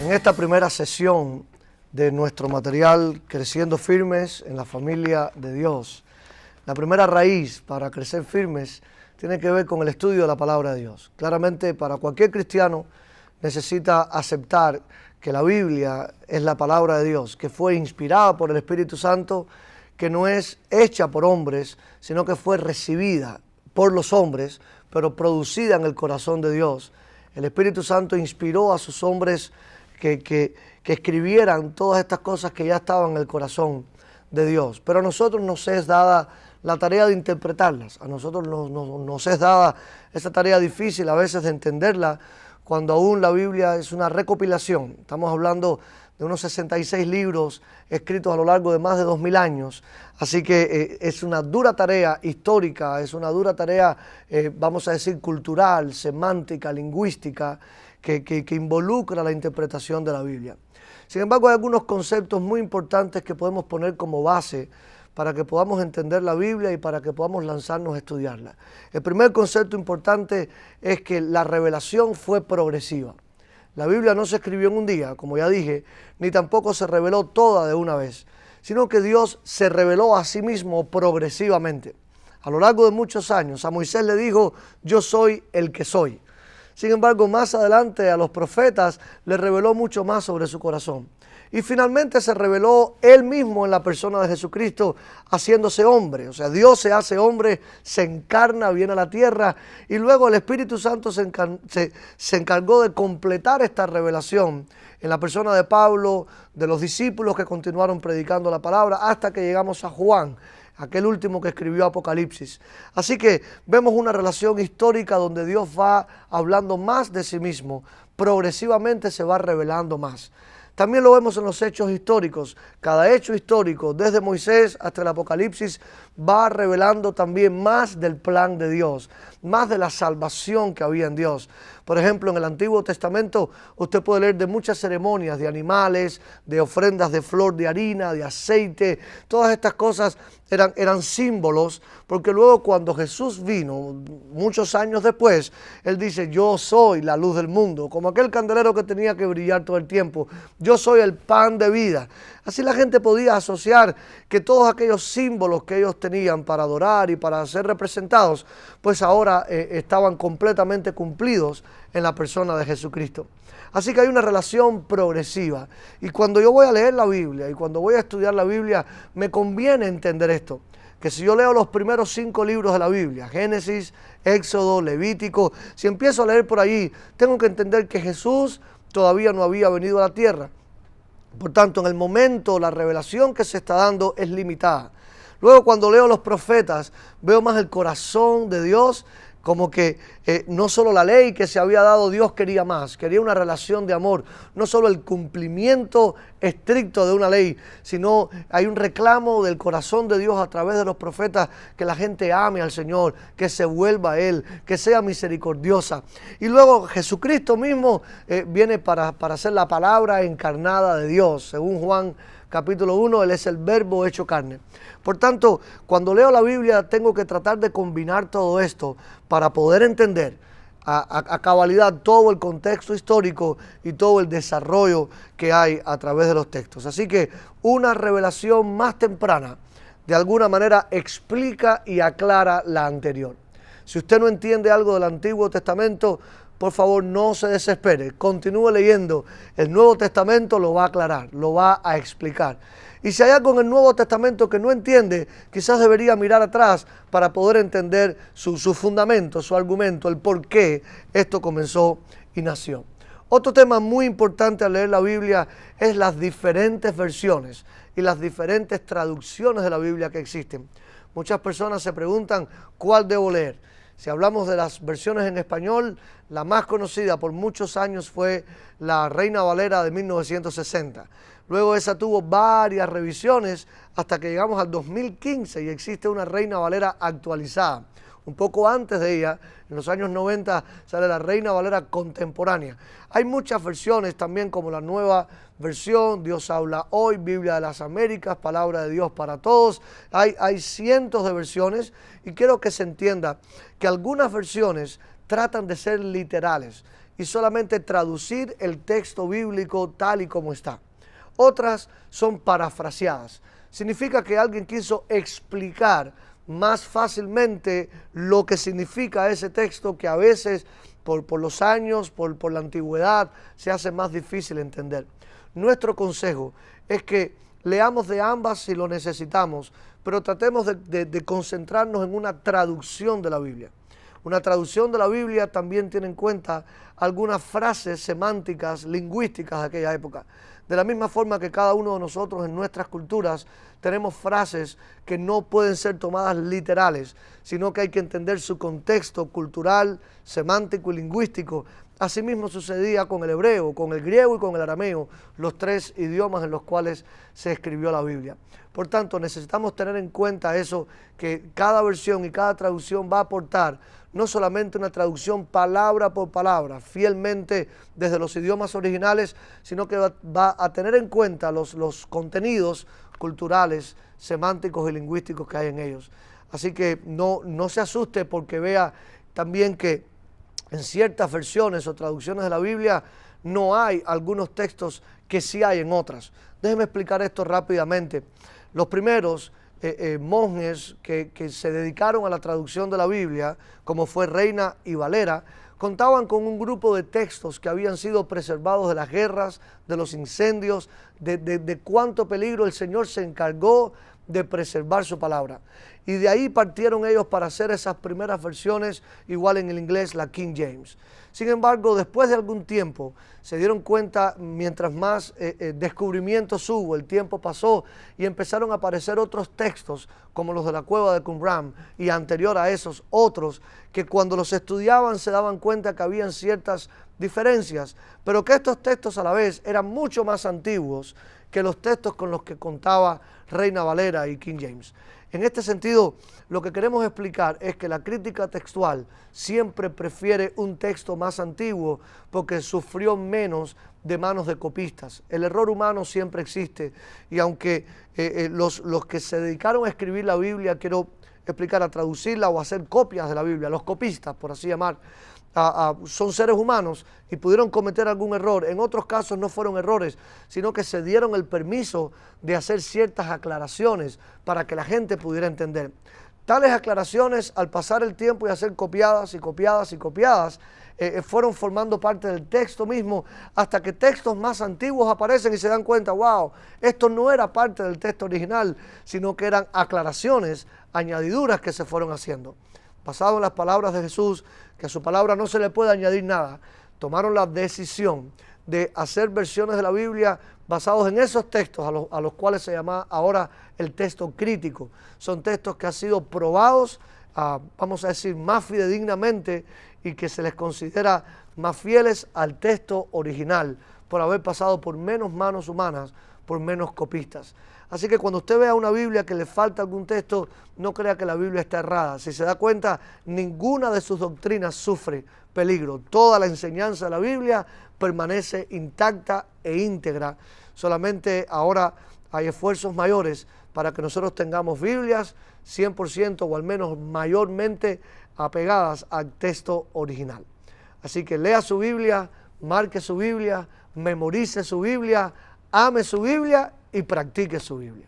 En esta primera sesión de nuestro material Creciendo Firmes en la Familia de Dios, la primera raíz para crecer firmes tiene que ver con el estudio de la palabra de Dios. Claramente, para cualquier cristiano necesita aceptar que la Biblia es la palabra de Dios, que fue inspirada por el Espíritu Santo, que no es hecha por hombres, sino que fue recibida por los hombres, pero producida en el corazón de Dios. El Espíritu Santo inspiró a sus hombres que escribieran todas estas cosas que ya estaban en el corazón de Dios. Pero a nosotros nos es dada la tarea de interpretarlas. A nosotros nos es dada esa tarea difícil a veces de entenderla, cuando aún la Biblia es una recopilación. Estamos hablando de unos 66 libros escritos a lo largo de más de 2000 años. Así que es una dura tarea histórica, es una dura tarea, vamos a decir, cultural, semántica, lingüística, que involucra la interpretación de la Biblia. Sin embargo, hay algunos conceptos muy importantes que podemos poner como base para que podamos entender la Biblia y para que podamos lanzarnos a estudiarla. El primer concepto importante es que la revelación fue progresiva. La Biblia no se escribió en un día, como ya dije, ni tampoco se reveló toda de una vez, sino que Dios se reveló a sí mismo progresivamente. A lo largo de muchos años, a Moisés le dijo, yo soy el que soy. Sin embargo, más adelante a los profetas le reveló mucho más sobre su corazón. Y finalmente se reveló Él mismo en la persona de Jesucristo, haciéndose hombre. O sea, Dios se hace hombre, se encarna, viene a la tierra, y luego el Espíritu Santo se encargó de completar esta revelación en la persona de Pablo, de los discípulos que continuaron predicando la palabra, hasta que llegamos a Juan, aquel último que escribió Apocalipsis. Así que vemos una relación histórica donde Dios va hablando más de sí mismo, progresivamente se va revelando más. También lo vemos en los hechos históricos. Cada hecho histórico, desde Moisés hasta el Apocalipsis, va revelando también más del plan de Dios, más de la salvación que había en Dios. Por ejemplo, en el Antiguo Testamento usted puede leer de muchas ceremonias de animales, de ofrendas de flor de harina, de aceite. Todas estas cosas eran símbolos, porque luego cuando Jesús vino, muchos años después, Él dice, yo soy la luz del mundo, como aquel candelero que tenía que brillar todo el tiempo. Yo soy el pan de vida. Así la gente podía asociar que todos aquellos símbolos que ellos tenían para adorar y para ser representados, pues ahora estaban completamente cumplidos en la persona de Jesucristo. Así que hay una relación progresiva. Y cuando yo voy a leer la Biblia y cuando voy a estudiar la Biblia, me conviene entender esto. Que si yo leo los primeros 5 libros de la Biblia, Génesis, Éxodo, Levítico, si empiezo a leer por allí, tengo que entender que Jesús todavía no había venido a la tierra. Por tanto, en el momento, la revelación que se está dando es limitada. Luego, cuando leo los profetas, veo más el corazón de Dios, como que no solo la ley que se había dado, Dios quería más, quería una relación de amor, no solo el cumplimiento estricto de una ley, sino hay un reclamo del corazón de Dios a través de los profetas, que la gente ame al Señor, que se vuelva a Él, que sea misericordiosa. Y luego Jesucristo mismo viene para ser la palabra encarnada de Dios, según Juan capítulo 1, Él es el verbo hecho carne. Por tanto, cuando leo la Biblia tengo que tratar de combinar todo esto para poder entender a cabalidad todo el contexto histórico y todo el desarrollo que hay a través de los textos. Así que una revelación más temprana de alguna manera explica y aclara la anterior. Si usted no entiende algo del Antiguo Testamento, por favor, no se desespere, continúe leyendo. El Nuevo Testamento lo va a aclarar, lo va a explicar. Y si hay algo en el Nuevo Testamento que no entiende, quizás debería mirar atrás para poder entender su fundamento, su argumento, el por qué esto comenzó y nació. Otro tema muy importante al leer la Biblia es las diferentes versiones y las diferentes traducciones de la Biblia que existen. Muchas personas se preguntan cuál debo leer. Si hablamos de las versiones en español, la más conocida por muchos años fue la Reina Valera de 1960. Luego esa tuvo varias revisiones hasta que llegamos al 2015 y existe una Reina Valera actualizada. Un poco antes de ella, en los años 90, sale la Reina Valera contemporánea. Hay muchas versiones también, como la nueva versión, Dios habla hoy, Biblia de las Américas, Palabra de Dios para todos. Hay cientos de versiones y quiero que se entienda que algunas versiones tratan de ser literales y solamente traducir el texto bíblico tal y como está. Otras son parafraseadas. Significa que alguien quiso explicar más fácilmente lo que significa ese texto, que a veces por los años, por la antigüedad, se hace más difícil entender. Nuestro consejo es que leamos de ambas si lo necesitamos, pero tratemos de concentrarnos en una traducción de la Biblia. Una traducción de la Biblia también tiene en cuenta algunas frases semánticas, lingüísticas de aquella época. De la misma forma que cada uno de nosotros en nuestras culturas tenemos frases que no pueden ser tomadas literales, sino que hay que entender su contexto cultural, semántico y lingüístico. Asimismo sucedía con el hebreo, con el griego y con el arameo, los tres idiomas en los cuales se escribió la Biblia. Por tanto, necesitamos tener en cuenta eso, que cada versión y cada traducción va a aportar no solamente una traducción palabra por palabra, fielmente desde los idiomas originales, sino que va a tener en cuenta los contenidos culturales, semánticos y lingüísticos que hay en ellos. Así que no se asuste porque vea también que en ciertas versiones o traducciones de la Biblia no hay algunos textos que sí hay en otras. Déjeme explicar esto rápidamente. Los primeros monjes que se dedicaron a la traducción de la Biblia, como fue Reina y Valera, contaban con un grupo de textos que habían sido preservados de las guerras, de los incendios, de cuánto peligro el Señor se encargó de preservar su palabra. Y de ahí partieron ellos para hacer esas primeras versiones, igual en el inglés, la King James. Sin embargo, después de algún tiempo, se dieron cuenta, mientras más descubrimientos hubo, el tiempo pasó y empezaron a aparecer otros textos, como los de la cueva de Qumran, y anterior a esos otros, que cuando los estudiaban se daban cuenta que habían ciertas diferencias, pero que estos textos a la vez eran mucho más antiguos que los textos con los que contaba Reina Valera y King James. En este sentido, lo que queremos explicar es que la crítica textual siempre prefiere un texto más antiguo porque sufrió menos de manos de copistas. El error humano siempre existe y aunque los que se dedicaron a escribir la Biblia, quiero explicar, a traducirla o a hacer copias de la Biblia, los copistas, por así llamar, son seres humanos y pudieron cometer algún error. En otros casos no fueron errores, sino que se dieron el permiso de hacer ciertas aclaraciones para que la gente pudiera entender. Tales aclaraciones, al pasar el tiempo y a ser copiadas y copiadas y copiadas, fueron formando parte del texto mismo, hasta que textos más antiguos aparecen y se dan cuenta, wow, esto no era parte del texto original, sino que eran aclaraciones, añadiduras que se fueron haciendo. Basado en las palabras de Jesús, que a su palabra no se le puede añadir nada, tomaron la decisión de hacer versiones de la Biblia basados en esos textos a los cuales se llama ahora el texto crítico. Son textos que han sido probados, vamos a decir, más fidedignamente y que se les considera más fieles al texto original por haber pasado por menos manos humanas, por menos copistas. Así que cuando usted vea una Biblia que le falta algún texto, no crea que la Biblia está errada. Si se da cuenta, ninguna de sus doctrinas sufre peligro. Toda la enseñanza de la Biblia permanece intacta e íntegra. Solamente ahora hay esfuerzos mayores para que nosotros tengamos Biblias 100% o al menos mayormente apegadas al texto original. Así que lea su Biblia, marque su Biblia, memorice su Biblia, ame su Biblia y practique su Biblia.